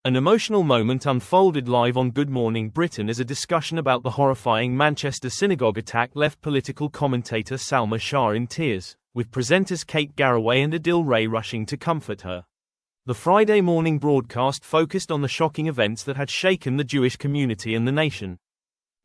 An emotional moment unfolded live on Good Morning Britain as a discussion about the horrifying Manchester synagogue attack left political commentator Salma Shah in tears, with presenters Garraway and Adil Ray rushing to comfort her. The Friday morning broadcast focused on the shocking events that had shaken the Jewish community and the nation.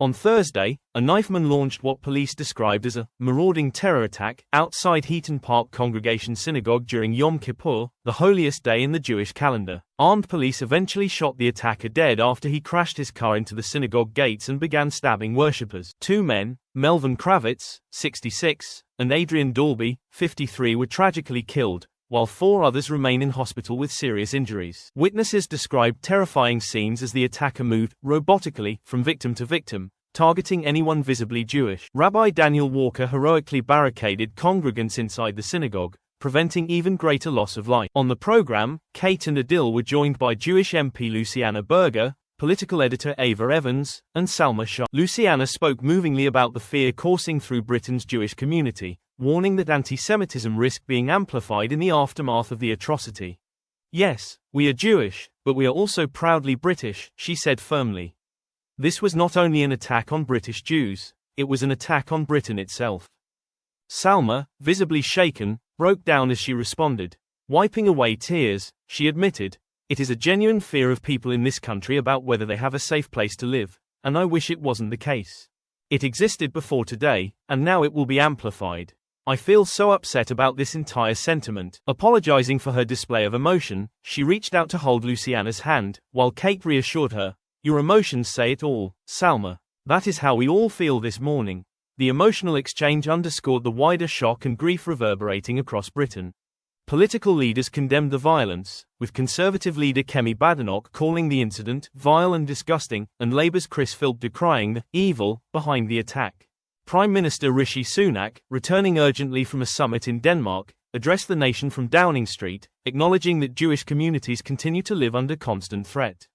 On Thursday, a knifeman launched what police described as a marauding terror attack outside Heaton Park Congregation Synagogue during Yom Kippur, the holiest day in the Jewish calendar. Armed police eventually shot the attacker dead after he crashed his car into the synagogue gates and began stabbing worshippers. Two men, Melvin Kravitz, 66, and Adrian Dalby, 53, were tragically killed, while 4 others remain in hospital with serious injuries. Witnesses described terrifying scenes as the attacker moved, robotically, from victim to victim, targeting anyone visibly Jewish. Rabbi Daniel Walker heroically barricaded congregants inside the synagogue, preventing even greater loss of life. On the program, Kate and Adil were joined by Jewish MP Luciana Berger, political editor Ava Evans, and Salma Shah. Luciana spoke movingly about the fear coursing through Britain's Jewish community, warning that antisemitism risked being amplified in the aftermath of the atrocity. "Yes, we are Jewish, but we are also proudly British," she said firmly. This was not only an attack on British Jews, it was an attack on Britain itself. Salma, visibly shaken, broke down as she responded. Wiping away tears, she admitted, "It is a genuine fear of people in this country about whether they have a safe place to live, and I wish it wasn't the case. It existed before today, and now it will be amplified. I feel so upset about this entire sentiment." Apologizing for her display of emotion, she reached out to hold Luciana's hand, while Kate reassured her, "Your emotions say it all, Salma. That is how we all feel this morning." The emotional exchange underscored the wider shock and grief reverberating across Britain. Political leaders condemned the violence, with Conservative leader Kemi Badenoch calling the incident vile and disgusting, and Labour's Chris Philp decrying the evil behind the attack. Prime Minister Rishi Sunak, returning urgently from a summit in Denmark, addressed the nation from Downing Street, acknowledging that Jewish communities continue to live under constant threat.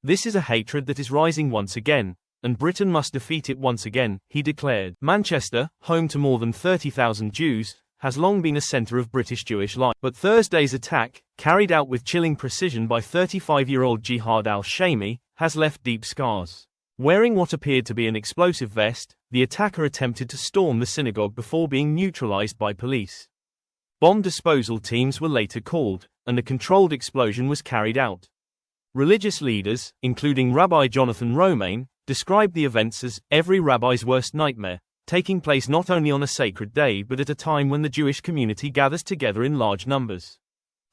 "This is a hatred that is rising once again, and Britain must defeat it once again," he declared. Manchester, home to more than 30,000 Jews, has long been a centre of British Jewish life. But Thursday's attack, carried out with chilling precision by 35-year-old Jihad al-Shami, has left deep scars. Wearing what appeared to be an explosive vest, the attacker attempted to storm the synagogue before being neutralized by police. Bomb disposal teams were later called, and a controlled explosion was carried out. Religious leaders, including Rabbi Jonathan Romaine, described the events as every rabbi's worst nightmare, taking place not only on a sacred day but at a time when the Jewish community gathers together in large numbers.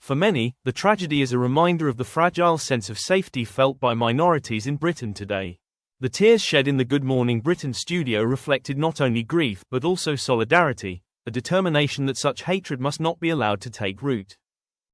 For many, the tragedy is a reminder of the fragile sense of safety felt by minorities in Britain today. The tears shed in the Good Morning Britain studio reflected not only grief but also solidarity, a determination that such hatred must not be allowed to take root.